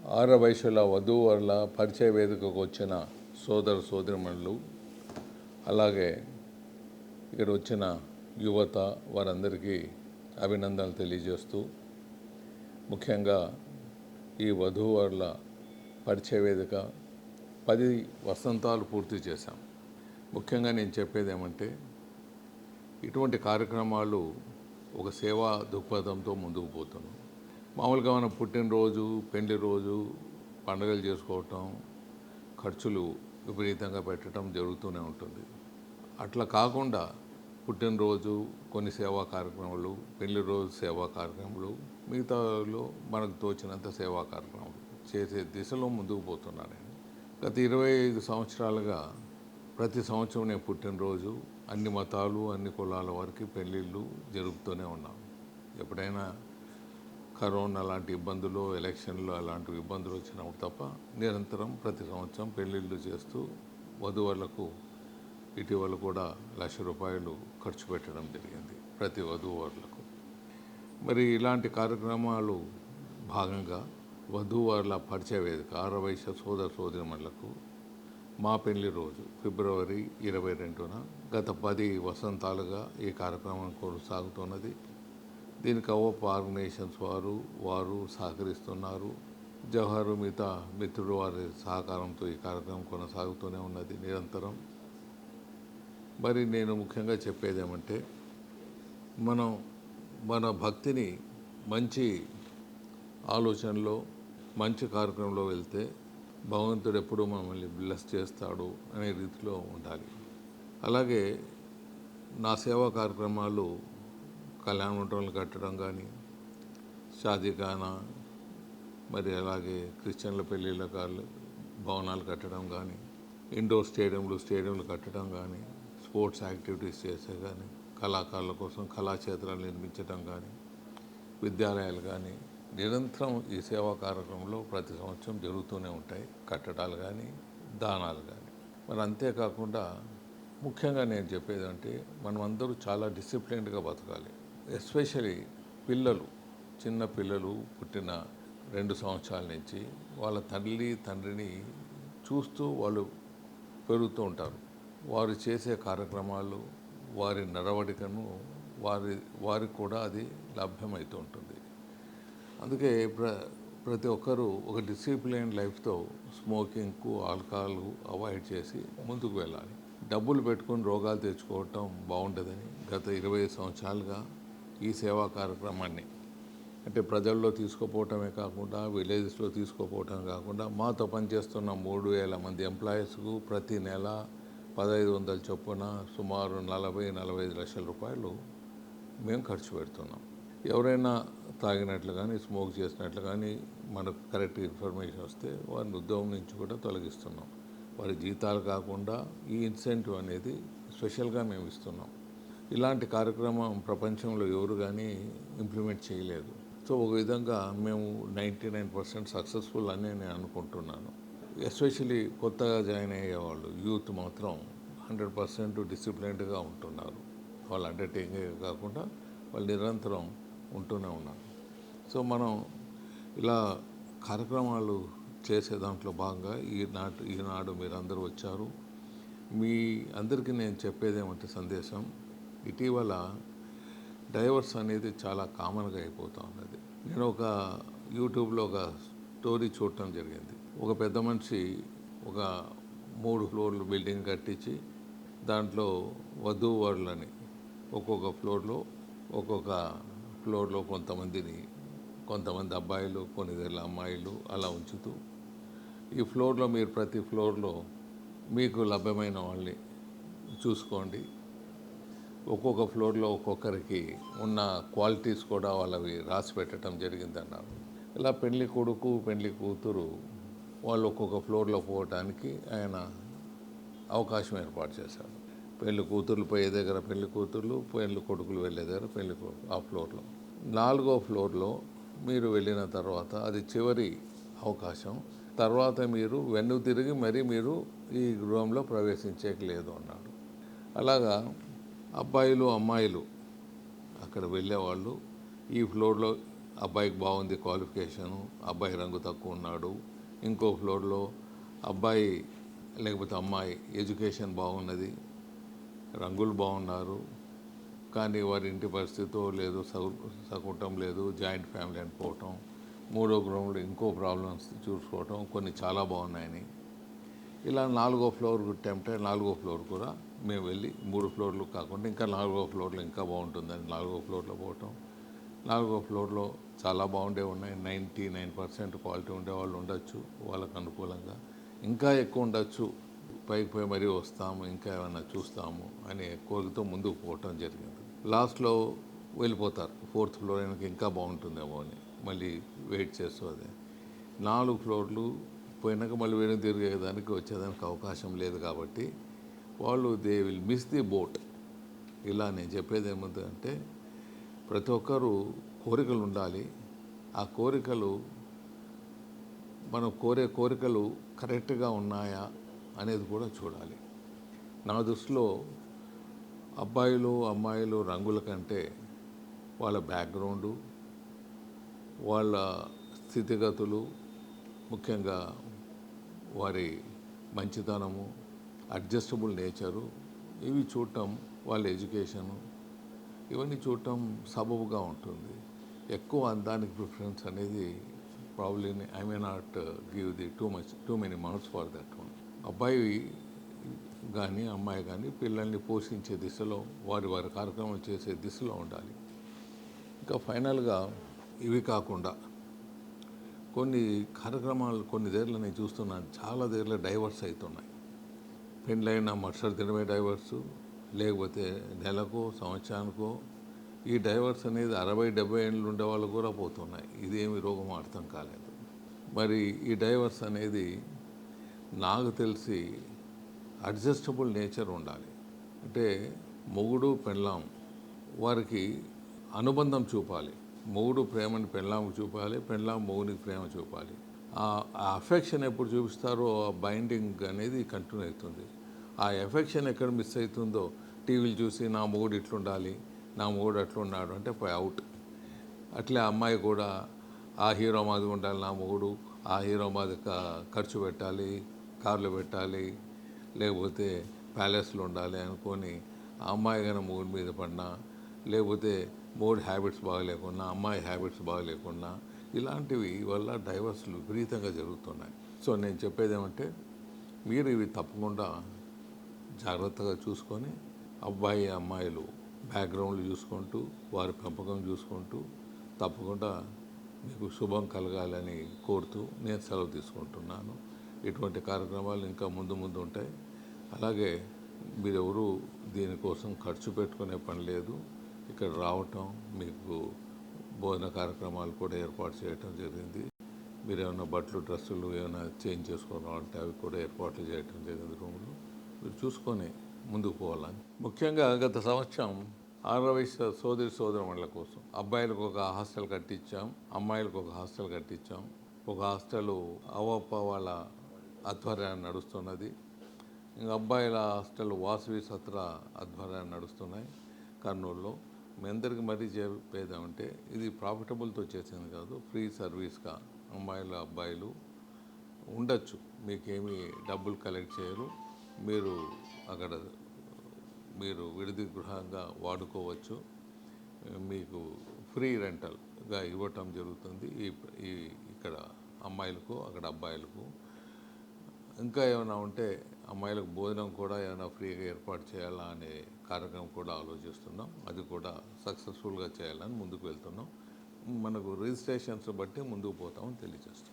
ఆరవయసుల వధూవరుల పరిచయ వేదికకు వచ్చిన సోదర సోదరిమణులు, అలాగే ఇక్కడ వచ్చిన యువత వారందరికీ అభినందనలు తెలియజేస్తూ, ముఖ్యంగా ఈ వధూవరుల పరిచయ వేదిక 10 వసంతాలు పూర్తి చేశాం. ముఖ్యంగా నేను చెప్పేది ఏమంటే, ఇటువంటి కార్యక్రమాలు ఒక సేవా దృక్పథంతో ముందుకు పోతున్నాం. మామూలుగా మనం పుట్టినరోజు, పెళ్లి రోజు, పండుగలు చేసుకోవటం, ఖర్చులు విపరీతంగా పెట్టడం జరుగుతూనే ఉంటుంది. అట్లా కాకుండా పుట్టినరోజు కొన్ని సేవా కార్యక్రమాలు, పెళ్లి రోజు సేవా కార్యక్రమాలు, మిగతాలో మనకు తోచినంత సేవా కార్యక్రమాలు చేసే దిశలో ముందుకు పోతున్నాను నేను. గత 25 సంవత్సరాలుగా ప్రతి సంవత్సరం నేను పుట్టినరోజు అన్ని మతాలు, అన్ని కులాల వారికి పెళ్ళిళ్ళు జరుపుతూనే ఉన్నాం. ఎప్పుడైనా కరోనా లాంటి ఇబ్బందులు, ఎలక్షన్లు అలాంటి ఇబ్బందులు వచ్చినప్పుడు తప్ప నిరంతరం ప్రతి సంవత్సరం పెళ్ళిళ్ళు చేస్తూ వధువులకు ఇటీవల కూడా ₹1,00,000 ఖర్చు పెట్టడం జరిగింది ప్రతి వధూవరులకు. మరి ఇలాంటి కార్యక్రమాలు భాగంగా వధూవరుల పరిచయ వేదిక 6 సోదర సోదరిమణులకు మా పెళ్లి రోజు ఫిబ్రవరి 22న గత 10 వసంతాలుగా ఈ కార్యక్రమం కొనసాగుతున్నది. దీనికి అవప్ ఆర్గనైజేషన్స్ వారు సహకరిస్తున్నారు. జవహర్ మిగతా మిత్రుడు వారి సహకారంతో ఈ కార్యక్రమం కొనసాగుతూనే ఉన్నది నిరంతరం. మరి నేను ముఖ్యంగా చెప్పేది ఏమంటే, మన భక్తిని మంచి ఆలోచనలో, మంచి కార్యక్రమంలో వెళ్తే భగవంతుడు ఎప్పుడూ మమ్మల్ని బ్లెస్ చేస్తాడు అనే రీతిలో ఉండాలి. అలాగే నా సేవా కార్యక్రమాలు కళ్యాణ మంటపాలు కట్టడం కానీ, షాదీఖానా, మరి అలాగే క్రిస్టియన్ల పెళ్ళిళ్ళ భవనాలు కట్టడం కానీ, ఇండోర్ స్టేడియంలు కట్టడం కానీ, స్పోర్ట్స్ యాక్టివిటీస్ చేసే కానీ, కళాకారుల కోసం కళాక్షేత్రాలు నిర్మించడం కానీ, విద్యాలయాలు కానీ, నిరంతరం ఈ సేవా కార్యక్రమంలో ప్రతి సంవత్సరం జరుగుతూనే ఉంటాయి. కట్టడాలు కానీ, దానాలు కానీ. మరి అంతేకాకుండా ముఖ్యంగా నేను చెప్పేది అంటే, మనం అందరూ చాలా డిసిప్లిన్డ్గా బతకాలి. ఎస్పెషలీ పిల్లలు, చిన్న పిల్లలు పుట్టిన 2 సంవత్సరాల నుంచి వాళ్ళ తండ్రిని చూస్తూ వాళ్ళు పెరుగుతూ ఉంటారు. వారు చేసే కార్యక్రమాలు, వారి నడవడికను వారికి కూడా అది లభ్యమవుతూ ఉంటుంది. అందుకే ప్రతి ఒక్కరూ ఒక డిసిప్లిన్ లైఫ్తో స్మోకింగ్కు, ఆల్కహాల్ అవాయిడ్ చేసి ముందుకు వెళ్ళాలి. డబ్బులు పెట్టుకుని రోగాలు తెచ్చుకోవటం బాగుండదని గత 20 సంవత్సరాలుగా ఈ సేవా కార్యక్రమాన్ని అంటే ప్రజల్లో తీసుకుపోవటమే కాకుండా, విలేజెస్లో తీసుకుపోవటమే కాకుండా, మాతో పనిచేస్తున్న 3,000 మంది ఎంప్లాయీస్కు ప్రతి నెల 1,500 చొప్పున సుమారు 40-45 లక్షల రూపాయలు మేము ఖర్చు పెడుతున్నాం. ఎవరైనా తాగినట్లు కానీ, స్మోక్ చేసినట్లు కానీ మనకు కరెక్ట్ ఇన్ఫర్మేషన్ వస్తే వారిని ఉద్యోగం నుంచి కూడా తొలగిస్తున్నాం. వారి జీతాలు కాకుండా ఈ ఇన్సెంటివ్ అనేది స్పెషల్గా మేము ఇస్తున్నాం. ఇలాంటి కార్యక్రమం ప్రపంచంలో ఎవరు కానీ ఇంప్లిమెంట్ చేయలేదు. సో ఒక విధంగా మేము 99% సక్సెస్ఫుల్ అని నేను అనుకుంటున్నాను. ఎస్పెషలీ కొత్తగా జాయిన్ అయ్యేవాళ్ళు, యూత్ మాత్రం 100% డిసిప్లిన్డ్గా ఉంటున్నారు. వాళ్ళు అండర్టేకింగ్ కాకుండా వాళ్ళు నిరంతరం ఉంటూనే ఉన్నారు. సో మనం ఇలా కార్యక్రమాలు చేసే దాంట్లో భాగంగా ఈనాడు మీరందరూ వచ్చారు. మీ అందరికీ నేను చెప్పేది ఏమంటే సందేశం, ఇటీవల డైవర్స్ అనేది చాలా కామన్గా అయిపోతూ ఉన్నది. నేను ఒక యూట్యూబ్లో ఒక స్టోరీ చూడటం జరిగింది. ఒక పెద్ద మనిషి ఒక 3 ఫ్లోర్లు బిల్డింగ్ కట్టించి దాంట్లో వధూవరులని ఒక్కొక్క ఫ్లోర్లో కొంతమంది అబ్బాయిలు, కొన్ని అమ్మాయిలు అలా ఉంచుతూ, ఈ ఫ్లోర్లో మీరు ప్రతి ఫ్లోర్లో మీకు లభ్యమైన వాళ్ళని చూసుకోండి. ఒక్కొక్క ఫ్లోర్లో ఒక్కొక్కరికి ఉన్న క్వాలిటీస్ కూడా వాళ్ళవి రాసి పెట్టడం జరిగిందన్నారు. ఇలా పెళ్లి కొడుకు, పెళ్లి కూతురు వాళ్ళు ఒక్కొక్క ఫ్లోర్లో పోవటానికి ఆయన అవకాశం ఏర్పాటు చేశారు. పెళ్లి కూతుర్లు పోయే దగ్గర పెళ్లి కూతుర్లు, పెళ్లి కొడుకులు వెళ్ళే దగ్గర పెళ్లి కొడుకు ఆ ఫ్లోర్లో. 4వ ఫ్లోర్లో మీరు వెళ్ళిన తర్వాత అది చివరి అవకాశం. తర్వాత మీరు వెన్ను తిరిగి మీరు ఈ గృహంలో ప్రవేశించేయలేదు అన్నాడు. అలాగా అబ్బాయిలు, అమ్మాయిలు అక్కడ వెళ్ళేవాళ్ళు ఈ ఫ్లోర్లో అబ్బాయికి బాగుంది క్వాలిఫికేషను, అబ్బాయి రంగు తక్కువ ఉన్నాడు. ఇంకో ఫ్లోర్లో అబ్బాయి లేకపోతే అమ్మాయి ఎడ్యుకేషన్ బాగున్నది, రంగులు బాగున్నారు, కానీ వారి ఇంటి పరిస్థితో లేదు, సకుటం లేదు, జాయింట్ ఫ్యామిలీ అనుకోవటం, మూడో గ్రౌండ్లో ఇంకో ప్రాబ్లమ్స్ చూసుకోవటం, కొన్ని చాలా బాగున్నాయని. ఇలా 4వ ఫ్లోర్ టెంప్ట్ అయ్యి 4వ ఫ్లోర్ కూడా మేము వెళ్ళి 3 ఫ్లోర్లు కాకుండా ఇంకా 4వ ఫ్లోర్లో ఇంకా బాగుంటుందని 4వ ఫ్లోర్లో పోవటం. 4వ ఫ్లోర్లో చాలా బాగుండే ఉన్నాయి. 99% క్వాలిటీ ఉండేవాళ్ళు ఉండొచ్చు, వాళ్ళకు అనుకూలంగా. ఇంకా ఎక్కువ ఉండొచ్చు, పైకి పోయి మరీ వస్తాము, ఇంకా ఏమైనా చూస్తాము అనే కోరికతో ముందుకు పోవటం జరిగింది. లాస్ట్లో వెళ్ళిపోతారు, 4th ఫ్లోర్ అయినాక ఇంకా బాగుంటుందేమో అని మళ్ళీ వెయిట్ చేస్తూ అదే 4 ఫ్లోర్లు పోయినాక మళ్ళీ వెనక్కి తిరిగేదానికి వచ్చేదానికి అవకాశం లేదు కాబట్టి వాళ్ళు they will miss the boat. ఇలా నేను చెప్పేది ఏముందంటే ప్రతి ఒక్కరూ కోరికలు ఉండాలి. ఆ కోరికలు మనం కోరే కోరికలు కరెక్ట్గా ఉన్నాయా అనేది కూడా చూడాలి. నా దృష్టిలో అబ్బాయిలు అమ్మాయిలు రంగుల కంటే వాళ్ళ బ్యాక్గ్రౌండు, వాళ్ళ స్థితిగతులు, ముఖ్యంగా వారి మంచితనము, అడ్జస్టబుల్ నేచరు, ఇవి చూడటం, వాళ్ళ ఎడ్యుకేషను, ఇవన్నీ చూడటం సబబుగా ఉంటుంది. ఎక్కువ దానికి ప్రిఫరెన్స్ అనేది probably I may not give the too many marks for that one. అబ్బాయి కానీ అమ్మాయి కానీ పిల్లల్ని పోషించే దిశలో, వారి వారి కార్యక్రమం చేసే దిశలో ఉండాలి. ఇంకా ఫైనల్గా ఇవి కాకుండా కొన్ని కార్యక్రమాలు కొన్ని దగ్గరలో నేను చూస్తున్నాను, చాలా దగ్గరలో డైవర్స్ అవుతున్నాయి. పెళ్ళైన మరుసటి దినమే డైవర్సు, లేకపోతే నెలకో సంవత్సరానికో. ఈ డైవర్స్ అనేది 60-70 ఏళ్ళు ఉండే వాళ్ళు కూడా పోతున్నాయి. ఇదేమి రోగం అర్థం కాలేదు. మరి ఈ డైవర్స్ అనేది నాకు తెలిసి అడ్జస్టబుల్ నేచర్ ఉండాలి. అంటే మొగుడు పెళ్ళాం వారికి అనుబంధం చూపాలి. మొగుడు ప్రేమని పెళ్ళాంకి చూపాలి, పెళ్ళాం మొగునికి ప్రేమ చూపాలి. ఆ అఫెక్షన్ ఎప్పుడు చూపిస్తారో ఆ బైండింగ్ అనేది కంటిన్యూ అవుతుంది. ఆ ఎఫెక్షన్ ఎక్కడ మిస్ అవుతుందో, టీవీలు చూసి నా మొగుడు ఇట్లుండాలి, నా మొగుడు అట్లున్నాడు అంటే పోయి అవుట్. అట్లే అమ్మాయి కూడా ఆ హీరో మాది ఉండాలి నా మొగుడు, ఆ హీరో మాది ఖర్చు పెట్టాలి, కార్లు పెట్టాలి, లేకపోతే ప్యాలెస్లు ఉండాలి అనుకొని ఆ అమ్మాయి కానీ మొగుడు మీద పడినా, లేకపోతే మొగుడు హ్యాబిట్స్ బాగలేకున్నా, అమ్మాయి హ్యాబిట్స్ బాగలేకున్నా, ఇలాంటివి వల్ల డైవర్స్లు విపరీతంగా జరుగుతున్నాయి. సో నేను చెప్పేది ఏమంటే మీరు ఇవి తప్పకుండా జాగ్రత్తగా చూసుకొని అబ్బాయి అమ్మాయిలు బ్యాక్గ్రౌండ్లు చూసుకుంటూ, వారి పెంపకం చూసుకుంటూ తప్పకుండా మీకు శుభం కలగాలని కోరుతూ నేను సెలవు తీసుకుంటున్నాను. ఇటువంటి కార్యక్రమాలు ఇంకా ముందు ముందు ఉంటాయి. అలాగే మీరెవరూ దీనికోసం ఖర్చు పెట్టుకునే పని లేదు. ఇక్కడ రావటం, మీకు భోజన కార్యక్రమాలు కూడా ఏర్పాటు చేయటం జరిగింది. మీరు ఏమైనా బట్టలు డ్రెస్సులు ఏమైనా చేంజ్ చేసుకోవాలంటే అవి కూడా ఏర్పాట్లు చేయటం జరిగింది రూమ్లో. మీరు చూసుకొని ముందుకు పోవాలని. ముఖ్యంగా గత సంవత్సరం ఆంధ్రప్రదేశ్ సోదరుల కోసం అబ్బాయిలకు ఒక హాస్టల్ కట్టించాం, అమ్మాయిలకు ఒక హాస్టల్ కట్టించాం. ఒక హాస్టల్ అవప్ప వాళ్ళ ఆధ్వర్యాన్ని నడుస్తున్నది. ఇంకా అబ్బాయిల హాస్టల్ వాసవి సత్ర ఆధ్వర్యాన్ని నడుస్తున్నాయి కర్నూలులో. మీ అందరికీ మరీ చెప్పేదామంటే ఇది ప్రాఫిటబుల్తో చేసింది కాదు, ఫ్రీ సర్వీస్గా అమ్మాయిలు అబ్బాయిలు ఉండొచ్చు. మీకేమీ డబ్బులు కలెక్ట్ చేయరు. మీరు అక్కడ మీరు విడిది గృహంగా వాడుకోవచ్చు. మీకు ఫ్రీ రెంటల్గా ఇవ్వటం జరుగుతుంది ఇక్కడ అమ్మాయిలకు, అక్కడ అబ్బాయిలకు. ఇంకా ఏమైనా ఉంటే అమ్మాయిలకు భోజనం కూడా ఏమైనా ఫ్రీగా ఏర్పాటు చేయాలా అనే కార్యక్రమం కూడా ఆలోచిస్తున్నాం. అది కూడా సక్సెస్ఫుల్గా చేయాలని ముందుకు వెళ్తున్నాం. మనకు రిజిస్ట్రేషన్స్ బట్టి ముందుకు పోతామని తెలియజేస్తున్నాం.